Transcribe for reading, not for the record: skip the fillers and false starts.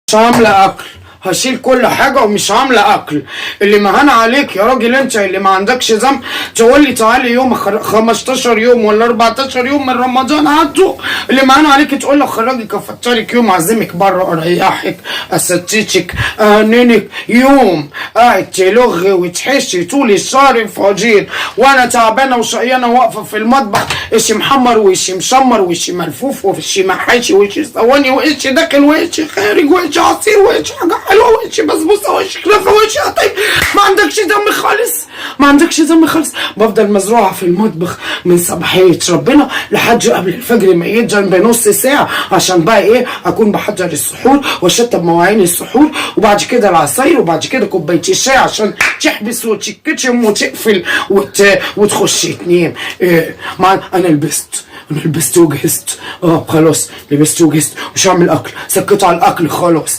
مش عاملة أكل، هشيل كل حاجة ومش عاملة أكل. اللي مهان عليك يا راجل أنت اللي ما عندكش ذنب تقول لي تعالي يوم 15 يوم ولا 14 يوم من رمضان عدوا. اللي مهان عليك تقول له خرجك أفطرك يوم، أعزمك بره، أريحك، أستتك، أهننك يوم، قاعد تلغي وتحشي طول الشهر فاجير، وأنا تعبانة وشقيانة واقفة في المطبخ، إيش محمر وإيش مشمر وإيش ملفوف وإيش محاشي وإيش صواني وإيش داخل وإيش خارج وإيش عصير وإيش حاجة حلوة وإيش بسبوسة وإيش كنافة وإيش قطايف. ما عندكش دم خالص، ما عندكش دم خالص. بفضل مزروعة في المطبخ من صباحية ربنا لحد قبل الفجر ما يجن بنص ساعة، عشان بقى إيه أكون بحضر السحور وأشطب مواعين السحور، وبعد كده العصاير، وبعد كده كوباية الشاي عشان تحبس وتتكتم وتقفل وتخش تنام. إيه ما أنا لبست وجهزت، خلاص لبست وجهزت، مش هعمل أكل، سكت على الأكل خلاص.